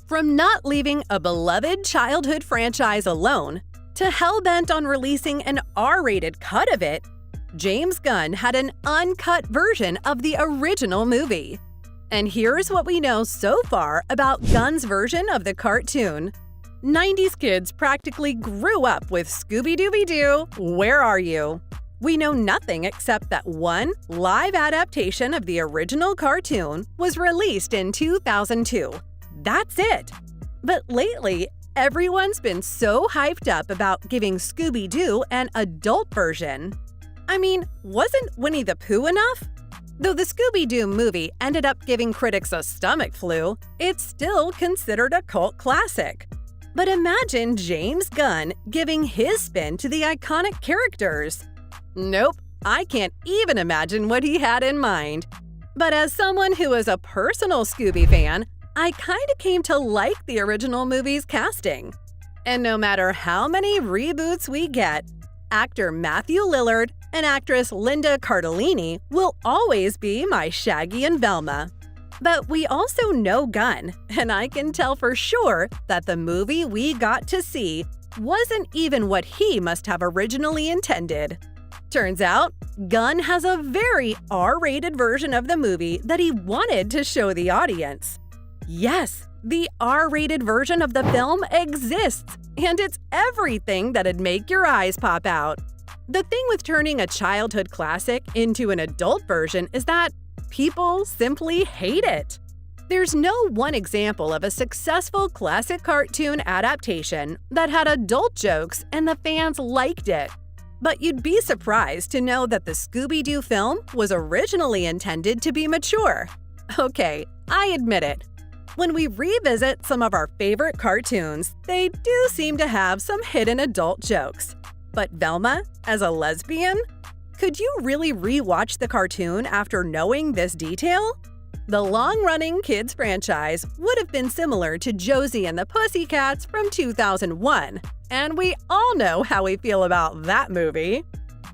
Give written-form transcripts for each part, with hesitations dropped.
From not leaving a beloved childhood franchise alone to hell-bent on releasing an R-rated cut of it, James Gunn had an uncut version of the original movie. And here's what we know so far about Gunn's version of the cartoon. 90s kids practically grew up with Scooby-Doo, Where Are You? We know nothing except that one live adaptation of the original cartoon was released in 2002. That's it. But lately, everyone's been so hyped up about giving Scooby-Doo an adult version. I mean, wasn't Winnie the Pooh enough? Though the Scooby-Doo movie ended up giving critics a stomach flu, it's still considered a cult classic. But imagine James Gunn giving his spin to the iconic characters. Nope, I can't even imagine what he had in mind. But as someone who is a personal Scooby fan, I kinda came to like the original movie's casting. And no matter how many reboots we get, actor Matthew Lillard and actress Linda Cardellini will always be my Shaggy and Velma. But we also know Gunn, and I can tell for sure that the movie we got to see wasn't even what he must have originally intended. Turns out, Gunn has a very R-rated version of the movie that he wanted to show the audience. Yes, the R-rated version of the film exists, and it's everything that'd make your eyes pop out. The thing with turning a childhood classic into an adult version is that people simply hate it. There's no one example of a successful classic cartoon adaptation that had adult jokes and the fans liked it. But you'd be surprised to know that the Scooby-Doo film was originally intended to be mature. Okay, I admit it. When we revisit some of our favorite cartoons, they do seem to have some hidden adult jokes. But Velma, as a lesbian? Could you really re-watch the cartoon after knowing this detail? The long-running kids franchise would have been similar to Josie and the Pussycats from 2001, and we all know how we feel about that movie.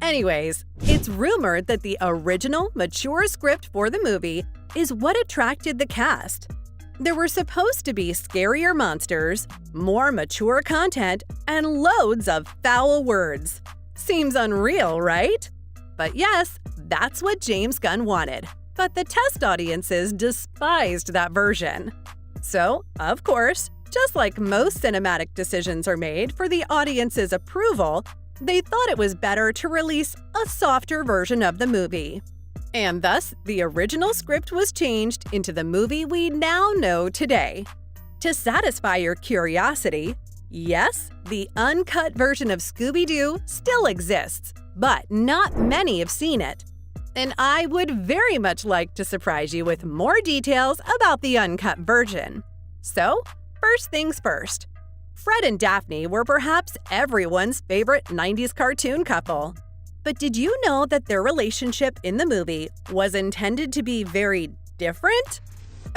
Anyways, it's rumored that the original mature script for the movie is what attracted the cast. There were supposed to be scarier monsters, more mature content, and loads of foul words. Seems unreal, right? But yes, that's what James Gunn wanted. But the test audiences despised that version. So, of course, just like most cinematic decisions are made for the audience's approval, they thought it was better to release a softer version of the movie. And thus, the original script was changed into the movie we now know today. To satisfy your curiosity, yes, the uncut version of Scooby-Doo still exists, but not many have seen it. And I would very much like to surprise you with more details about the uncut version. So, first things first. Fred and Daphne were perhaps everyone's favorite 90s cartoon couple. But did you know that their relationship in the movie was intended to be very different?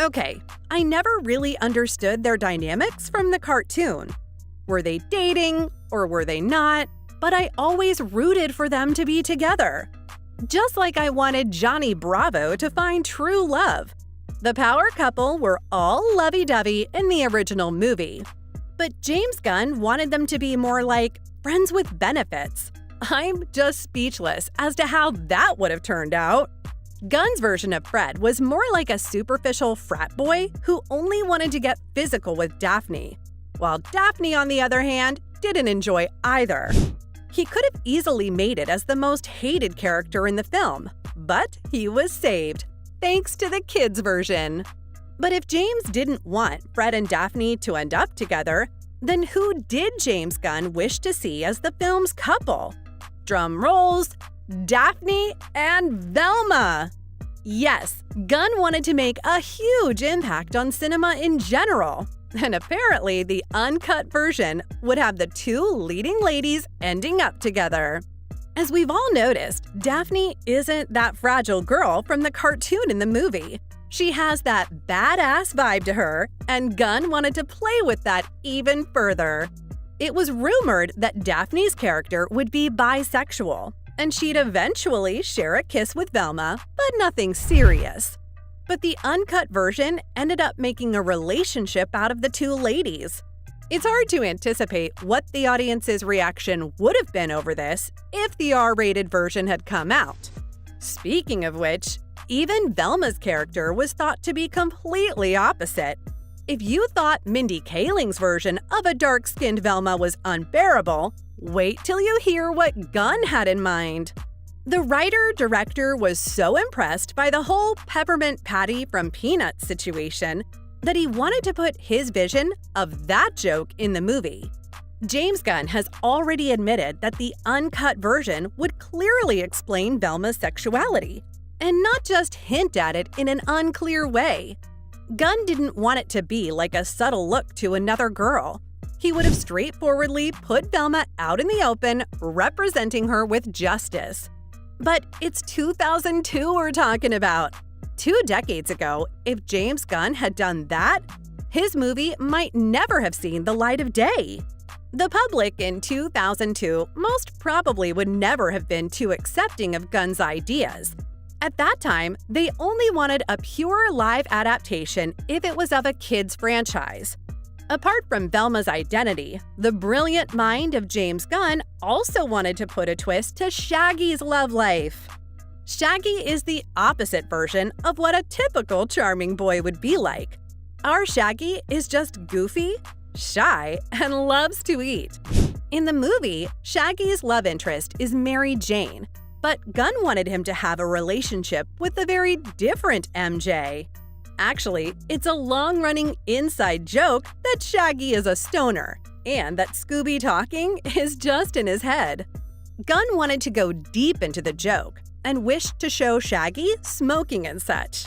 Okay, I never really understood their dynamics from the cartoon. Were they dating or were they not? But I always rooted for them to be together. Just like I wanted Johnny Bravo to find true love. The power couple were all lovey-dovey in the original movie. But James Gunn wanted them to be more like friends with benefits. I'm just speechless as to how that would have turned out. Gunn's version of Fred was more like a superficial frat boy who only wanted to get physical with Daphne, while Daphne, on the other hand, didn't enjoy either. He could have easily made it as the most hated character in the film, but he was saved, thanks to the kids' version. But if James didn't want Fred and Daphne to end up together, then who did James Gunn wish to see as the film's couple? Drum rolls, Daphne and Velma! Yes, Gunn wanted to make a huge impact on cinema in general, and apparently the uncut version would have the two leading ladies ending up together. As we've all noticed, Daphne isn't that fragile girl from the cartoon in the movie. She has that badass vibe to her, and Gunn wanted to play with that even further. It was rumored that Daphne's character would be bisexual, and she'd eventually share a kiss with Velma, but nothing serious. But the uncut version ended up making a relationship out of the two ladies. It's hard to anticipate what the audience's reaction would have been over this if the R-rated version had come out. Speaking of which, even Velma's character was thought to be completely opposite. If you thought Mindy Kaling's version of a dark-skinned Velma was unbearable, wait till you hear what Gunn had in mind. The writer-director was so impressed by the whole Peppermint Patty from Peanuts situation that he wanted to put his vision of that joke in the movie. James Gunn has already admitted that the uncut version would clearly explain Velma's sexuality, and not just hint at it in an unclear way. Gunn didn't want it to be like a subtle look to another girl. He would have straightforwardly put Velma out in the open, representing her with justice. But it's 2002 we're talking about. 2 decades ago, if James Gunn had done that, his movie might never have seen the light of day. The public in 2002 most probably would never have been too accepting of Gunn's ideas. At that time, they only wanted a pure live adaptation if it was of a kids' franchise. Apart from Velma's identity, the brilliant mind of James Gunn also wanted to put a twist to Shaggy's love life. Shaggy is the opposite version of what a typical charming boy would be like. Our Shaggy is just goofy, shy, and loves to eat. In the movie, Shaggy's love interest is Mary Jane, but Gunn wanted him to have a relationship with a very different MJ. Actually, it's a long-running inside joke that Shaggy is a stoner, and that Scooby talking is just in his head. Gunn wanted to go deep into the joke and wished to show Shaggy smoking and such.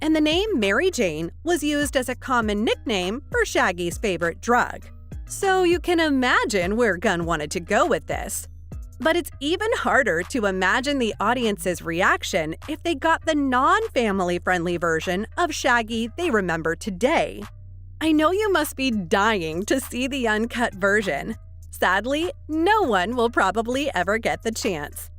And the name Mary Jane was used as a common nickname for Shaggy's favorite drug. So you can imagine where Gunn wanted to go with this. But it's even harder to imagine the audience's reaction if they got the non-family-friendly version of Shaggy they remember today. I know you must be dying to see the uncut version. Sadly, no one will probably ever get the chance.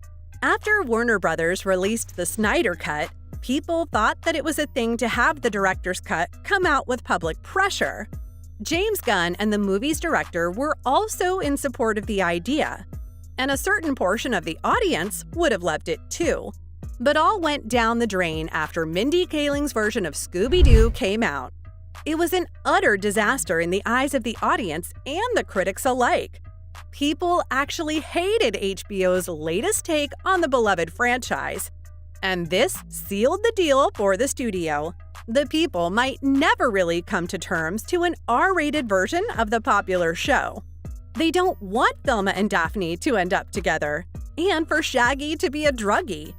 After Warner Brothers released the Snyder Cut, people thought that it was a thing to have the director's cut come out with public pressure. James Gunn and the movie's director were also in support of the idea, and a certain portion of the audience would have loved it too. But all went down the drain after Mindy Kaling's version of Scooby-Doo came out. It was an utter disaster in the eyes of the audience and the critics alike. People actually hated HBO's latest take on the beloved franchise. And this sealed the deal for the studio. The people might never really come to terms to an R-rated version of the popular show. They don't want Velma and Daphne to end up together, and for Shaggy to be a druggie.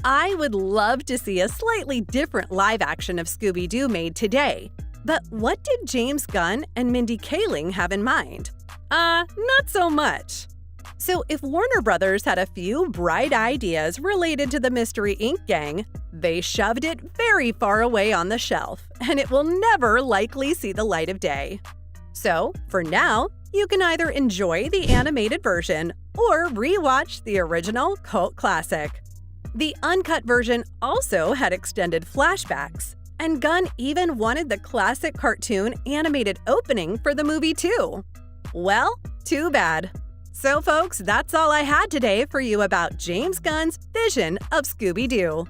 I would love to see a slightly different live action of Scooby-Doo made today. But what did James Gunn and Mindy Kaling have in mind? Not so much. So if Warner Brothers had a few bright ideas related to the Mystery Inc. gang, they shoved it very far away on the shelf, and it will never likely see the light of day. So, for now, you can either enjoy the animated version or rewatch the original cult classic. The uncut version also had extended flashbacks, and Gunn even wanted the classic cartoon animated opening for the movie too. Well, too bad. So folks, that's all I had today for you about James Gunn's vision of Scooby-Doo.